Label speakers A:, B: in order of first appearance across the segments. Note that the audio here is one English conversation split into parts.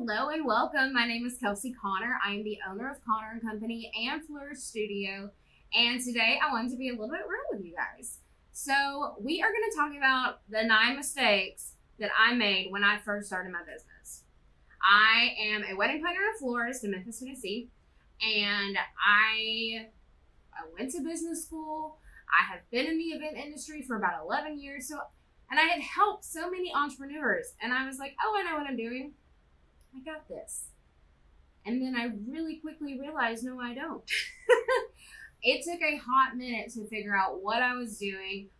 A: Hello and welcome. My name is Kelsey Connor. I am the owner of Connor and Company and Flourish Studio. And today I wanted to be a little bit real with you guys. So we are going to talk about the 9 mistakes that I made when I first started my business. I am a wedding planner and florist in Memphis, Tennessee. And I went to business school. I have been in the event industry for about 11 years. And I had helped so many entrepreneurs. And I was like, oh, I know what I'm doing. I got this. And then I really quickly realized, no, I don't. It took a hot minute to figure out what I was doing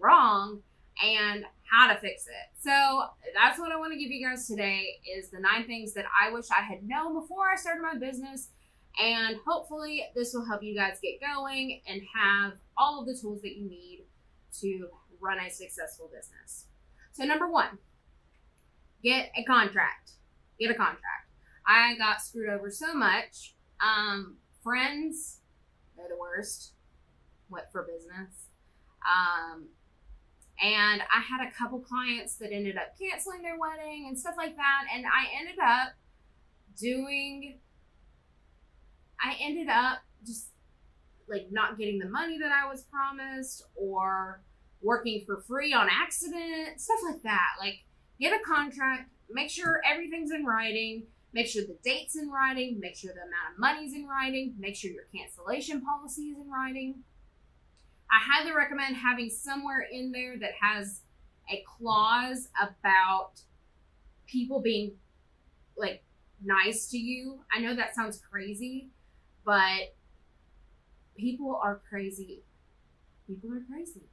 A: wrong, and how to fix it. So that's what I want to give you guys today is the 9 things that I wish I had known before I started my business. And hopefully this will help you guys get going and have all of the tools that you need to run a successful business. So number 1, get a contract. Get a contract. I got screwed over so much. Friends, they're the worst. What for business? And I had a couple clients that ended up canceling their wedding and stuff like that. And I ended up just like not getting the money that I was promised, or working for free on accident, stuff like that. Like, get a contract, make sure everything's in writing, make sure the date's in writing, make sure the amount of money's in writing, make sure your cancellation policy is in writing. I highly recommend having somewhere in there that has a clause about people being like nice to you. I know that sounds crazy, but people are crazy. People are crazy.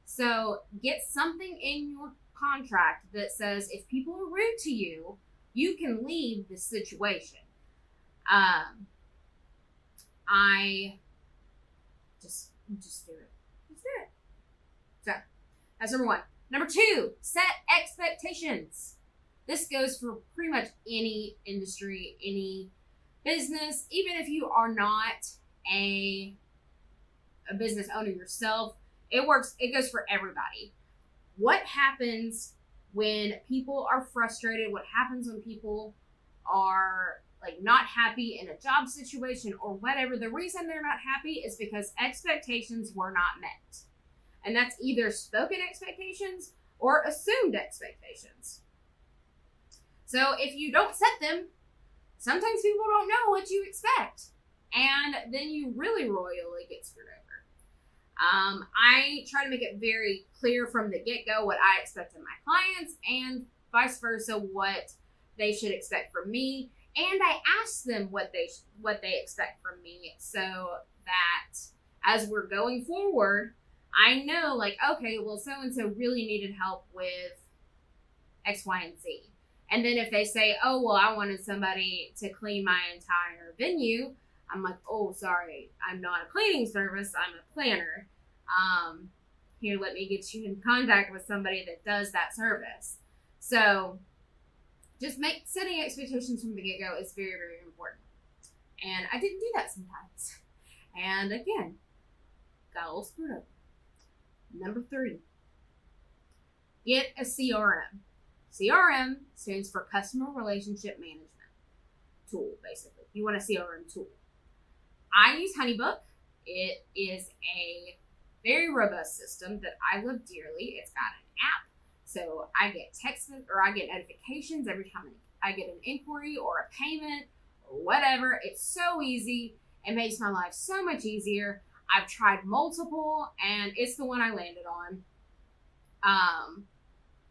A: So get something in your contract that says if people are rude to you, you can leave the situation. I just do it. Just do it. So that's number 1. Number 2, set expectations. This goes for pretty much any industry, any business. Even if you are not a business owner yourself, it works. It goes for everybody. What happens when people are frustrated? What happens when people are like not happy in a job situation or whatever? The reason they're not happy is because expectations were not met. And that's either spoken expectations or assumed expectations. So if you don't set them, sometimes people don't know what you expect. And then you really royally get screwed over. I try to make it very clear from the get-go what I expect of my clients, and vice versa, what they should expect from me. And I ask them what they expect from me, so that as we're going forward, I know, like, okay, well, so-and-so really needed help with X, Y, and Z. And then if they say, oh, well, I wanted somebody to clean my entire venue, I'm like, oh, sorry, I'm not a cleaning service, I'm a planner. Here, let me get you in contact with somebody that does that service. So just setting expectations from the get-go is very, very important. And I didn't do that sometimes. And again, got a little screwed up. Number 3, get a CRM. CRM stands for Customer Relationship Management Tool, basically. You want a CRM tool. I use HoneyBook. It is a very robust system that I love dearly. It's got an app, so I get texts or I get notifications every time I get an inquiry or a payment or whatever. It's so easy. It makes my life so much easier. I've tried multiple, and it's the one I landed on.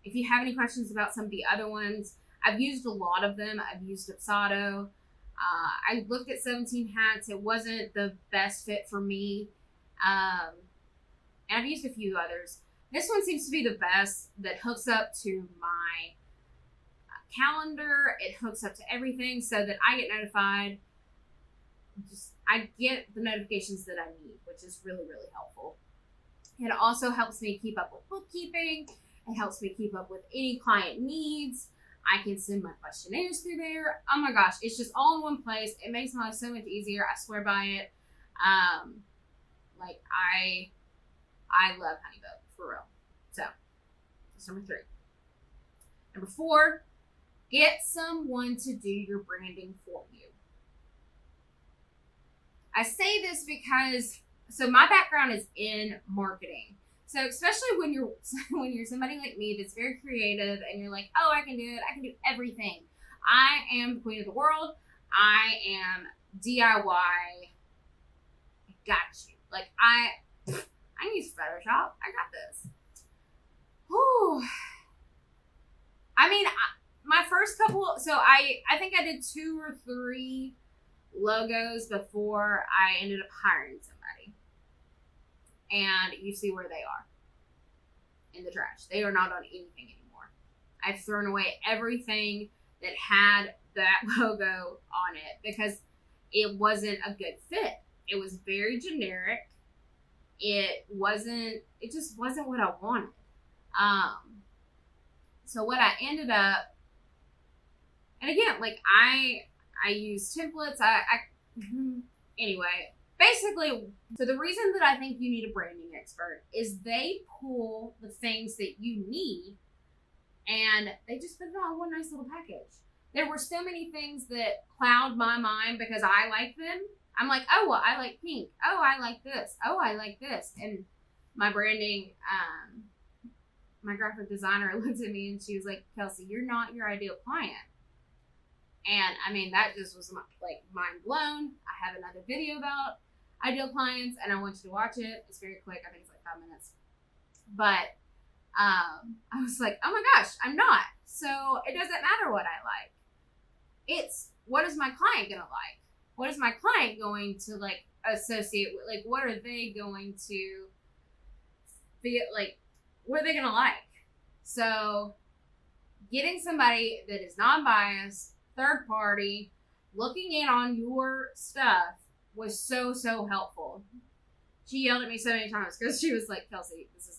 A: If you have any questions about some of the other ones, I've used a lot of them. I've used Dubsado. I looked at 17 Hats. It wasn't the best fit for me. And I've used a few others. This one seems to be the best, that hooks up to my calendar. It hooks up to everything so that I get notified. I get the notifications that I need, which is really, really helpful. It also helps me keep up with bookkeeping. It helps me keep up with any client needs. I can send my questionnaires through there. Oh my gosh, it's just all in one place. It makes my life so much easier. I swear by it. I love HoneyBook, for real. So, that's number 3. Number 4, Get someone to do your branding for you. I say this because, so my background is in marketing. So especially when you're somebody like me that's very creative and you're like, oh, I can do it. I can do everything. I am the queen of the world. I am DIY. I got you. Like I use Photoshop. I got this. Whew. I mean, my first couple, so I think I did 2 or 3 logos before I ended up hiring somebody. And you see where they are in the trash. They are not on anything anymore. I've thrown away everything that had that logo on it because it wasn't a good fit. It was very generic. It just wasn't what I wanted. So what I ended up, and again, like I use templates. Anyway, basically, so the reason that I think you need a branding expert is they pull the things that you need and they just put it all in one nice little package. There were so many things that cloud my mind because I like them. I'm like, oh, well, I like pink. Oh, I like this. Oh, I like this. And my branding, my graphic designer looked at me and she was like, Kelsey, you're not your ideal client. And I mean, that just was like mind blown. I have another video about ideal clients and I want you to watch it. It's very quick. I think it's like 5 minutes. But I was like, oh my gosh, I'm not. So it doesn't matter what I like. It's what is my client going to like? What is my client going to like associate with? Like, what are they going to feel like? What are they going to like? So getting somebody that is non-biased, third party, looking in on your stuff was so helpful. She yelled at me so many times because she was like, Kelsey, this is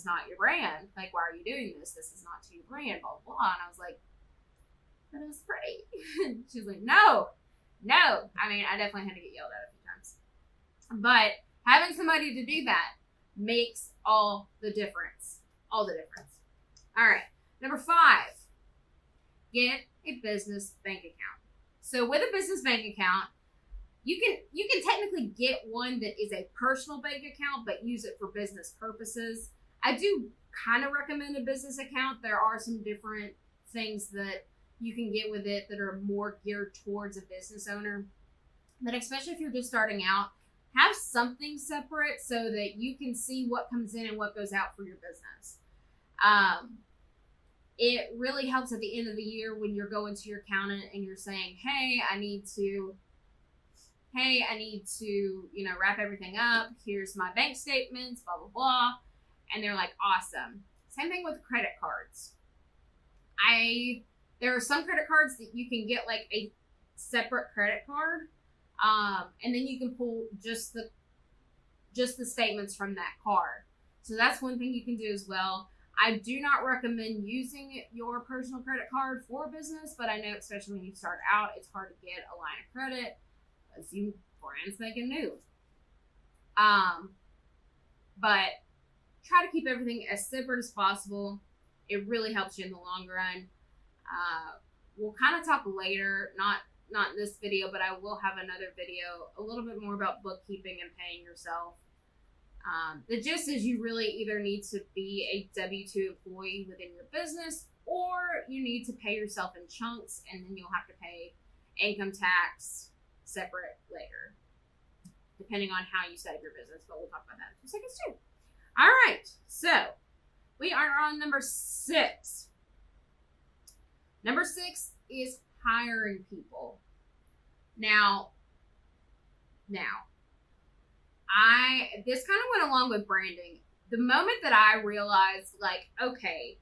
A: not your brand. Like, why are you doing this? This is not to your brand, blah, blah, blah. And I was like, but it was pretty. She was like, no. I mean, I definitely had to get yelled at a few times. But having somebody to do that makes all the difference. All the difference. All right. Number 5, get a business bank account. So with a business bank account, you can technically get one that is a personal bank account, but use it for business purposes. I do kind of recommend a business account. There are some different things that you can get with it that are more geared towards a business owner. But especially if you're just starting out, have something separate so that you can see what comes in and what goes out for your business. It really helps at the end of the year when you're going to your accountant and you're saying, hey, I need to, wrap everything up. Here's my bank statements, blah, blah, blah. And they're like, awesome. Same thing with credit cards. There are some credit cards that you can get like a separate credit card. And then you can pull just the statements from that card. So that's one thing you can do as well. I do not recommend using your personal credit card for business, but I know especially when you start out, it's hard to get a line of credit as you brand spanking new. But try to keep everything as separate as possible. It really helps you in the long run. We'll kind of talk later, not in this video, but I will have another video a little bit more about bookkeeping and paying yourself. The gist is you really either need to be a W-2 employee within your business or you need to pay yourself in chunks and then you'll have to pay income tax separate later, depending on how you set up your business. But we'll talk about that in 2 seconds too. All right, so we are on number 6. Number 6 is hiring people. Now, this kind of went along with branding. The moment that I realized, like, okay,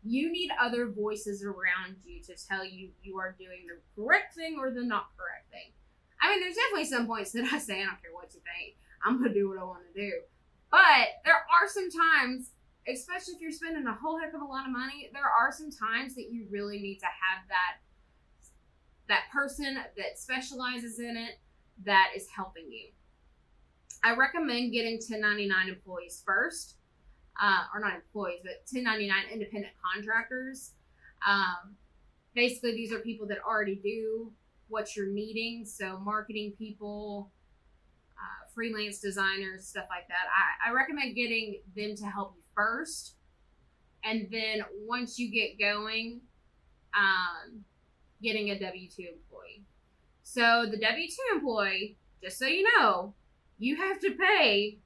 A: you need other voices around you to tell you you are doing the correct thing or the not correct thing. I mean, there's definitely some points that I say, I don't care what you think, I'm going to do what I want to do. But there are some times, especially if you're spending a whole heck of a lot of money, there are some times that you really need to have that person that specializes in it that is helping you. I recommend getting 1099 employees first, or not employees, but 1099 independent contractors. basically these are people that already do what you're needing. So marketing people, freelance designers, stuff like that. I recommend getting them to help you first. And then once you get going, getting a W-2 employee. So the W-2 employee, just so you know, you have to pay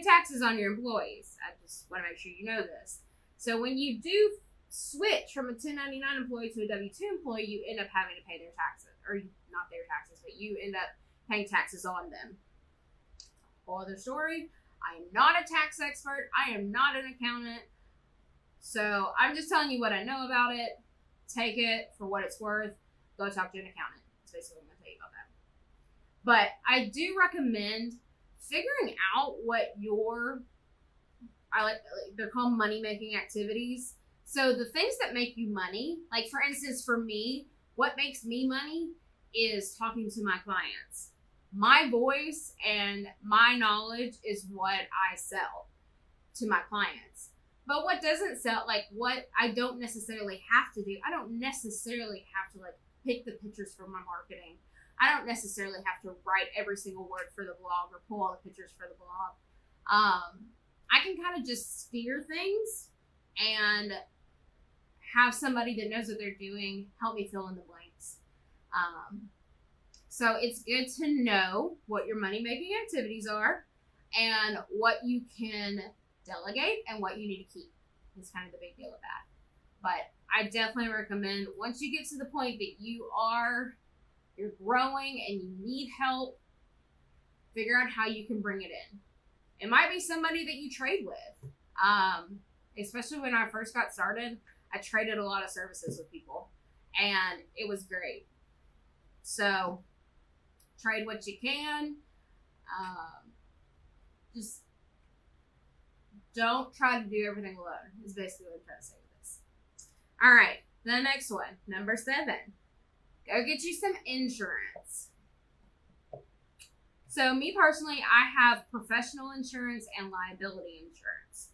A: taxes on your employees. I just want to make sure you know this. So when you do switch from a 1099 employee to a W-2 employee, you end up having to pay their taxes, or not their taxes, but you end up paying taxes on them. Whole other story. I am not a tax expert. I am not an accountant. So I'm just telling you what I know about it. Take it for what it's worth. Go talk to an accountant. That's basically what I'm going to tell you about that. But I do recommend figuring out what they're called money-making activities. So the things that make you money, like for instance, for me, what makes me money is talking to my clients. My voice and my knowledge is what I sell to my clients. But what doesn't sell, like what I don't necessarily have to do, I don't necessarily have to like pick the pictures for my marketing. I don't necessarily have to write every single word for the blog or pull all the pictures for the blog. I can kind of just steer things and have somebody that knows what they're doing help me fill in the blanks. So it's good to know what your money-making activities are and what you can delegate and what you need to keep. It's kind of the big deal of that. But I definitely recommend once you get to the point that you're growing and you need help, figure out how you can bring it in. It might be somebody that you trade with. Especially when I first got started, I traded a lot of services with people and it was great. So trade what you can. Just don't try to do everything alone is basically what I'm trying to say with this. All right, the next one, number 7. Go get you some insurance. So me personally, I have professional insurance and liability insurance.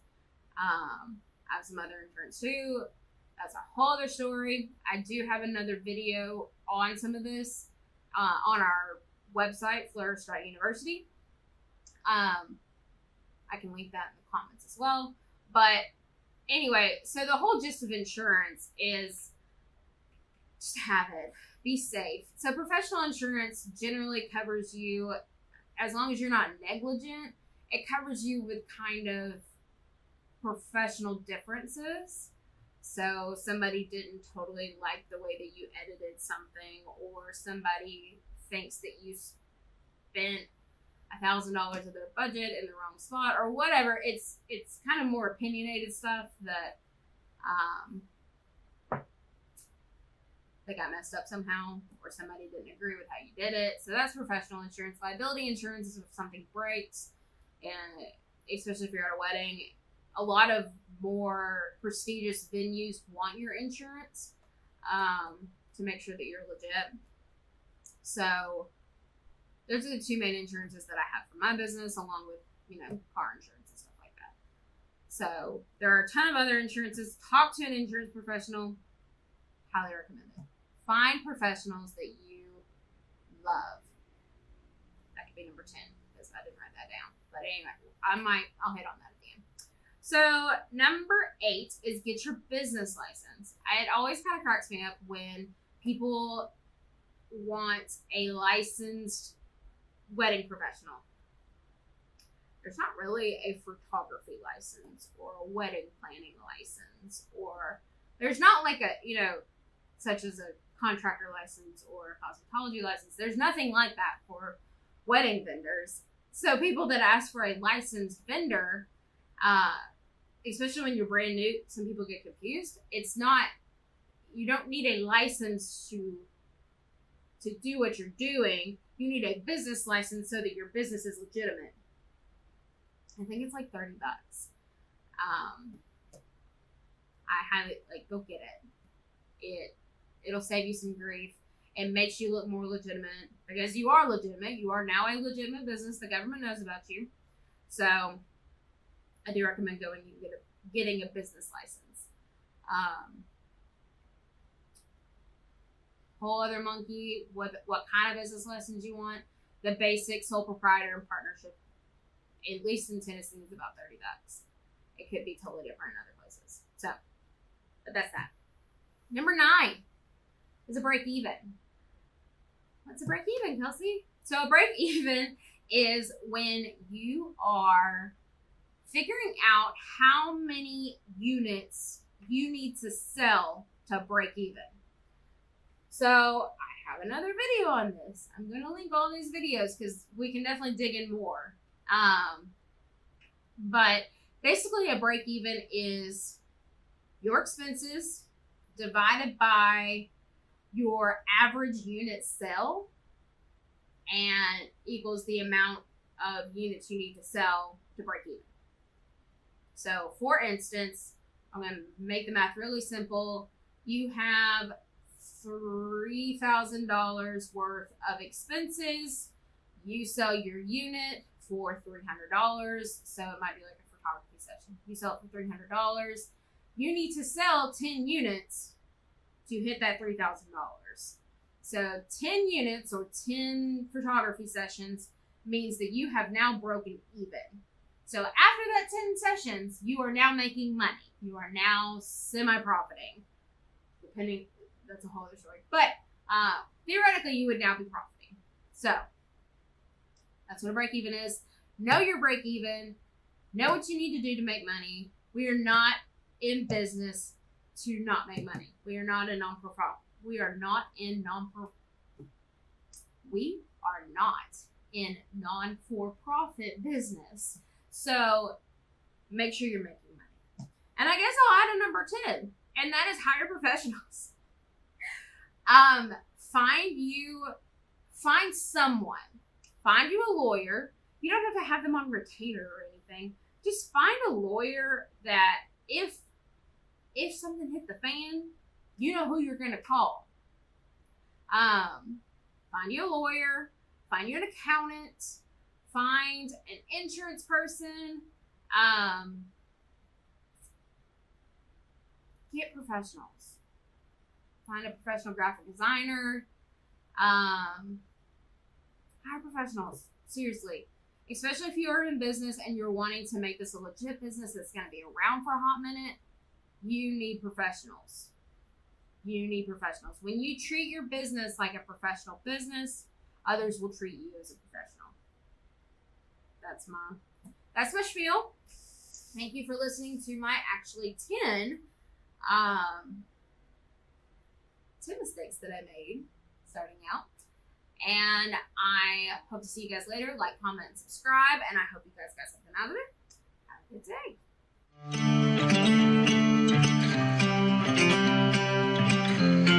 A: I have some other insurance too. That's a whole other story. I do have another video on some of this on our website, flourish.university. I can link that in the comments as well. But anyway, so the whole gist of insurance is just have it. Be safe. So professional insurance generally covers you, as long as you're not negligent, it covers you with kind of professional differences. So somebody didn't totally like the way that you edited something, or somebody thinks that you spent $1,000 of their budget in the wrong spot or whatever. It's kind of more opinionated stuff that got messed up somehow, or somebody didn't agree with how you did it. So that's professional insurance. Liability insurance is if something breaks, and especially if you're at a wedding, a lot of more prestigious venues want your insurance to make sure that you're legit. So those are the 2 main insurances that I have for my business, along with, car insurance and stuff like that. So there are a ton of other insurances. Talk to an insurance professional. Highly recommend it. Find professionals that you love. That could be number 10 because I didn't write that down. But anyway, I'll hit on that at the end. So number 8 is get your business license. It always kind of cracks me up when people want a licensed wedding professional. There's not really a photography license or a wedding planning license, or there's not like a, such as a contractor license or a cosmetology license. There's nothing like that for wedding vendors. So people that ask for a licensed vendor, especially when you're brand new, some people get confused. You don't need a license to do what you're doing. You need a business license so that your business is legitimate. I think it's like $30. I highly go get it. It'll save you some grief and makes you look more legitimate, because you are legitimate. You are now a legitimate business. The government knows about you. So I do recommend going and getting a business license. whole other monkey, what kind of business lessons you want. The basic sole proprietor and partnership, at least in Tennessee, is about $30. It could be totally different in other places. So, but that's that. Number 9 is a break even. What's a break even, Kelsey? So a break even is when you are figuring out how many units you need to sell to break even. So I have another video on this. I'm going to link all these videos because we can definitely dig in more. But basically a break even is your expenses divided by your average unit sell and equals the amount of units you need to sell to break even. So for instance, I'm going to make the math really simple. You have $3,000 worth of expenses. You sell your unit for $300. So it might be like a photography session. You sell it for $300. You need to sell 10 units to hit that $3,000. So 10 units or 10 photography sessions means that you have now broken even. So after that 10 sessions, you are now making money. You are now semi-profiting. Depending, that's a whole other story. But theoretically, you would now be profiting. So that's what a break even is. Know your break even. Know what you need to do to make money. We are not in business to not make money. We are not a non-profit. We are not in non-for-profit business. So make sure you're making money. And I guess I'll add a number 10, and that is hire professionals. Find someone. Find you a lawyer. You don't have to have them on retainer or anything. Just find a lawyer that if something hit the fan, you know who you're going to call. Find you a lawyer, find you an accountant, find an insurance person, get professionals. Find a professional graphic designer, hire professionals, seriously. Especially if you're in business and you're wanting to make this a legit business that's going to be around for a hot minute, you need professionals. You need professionals. When you treat your business like a professional business, others will treat you as a professional. That's my spiel. Thank you for listening to my actually 10 mistakes that I made starting out. And I hope to see you guys later. Like, comment, and subscribe. And I hope you guys got something out of it. Have a good day.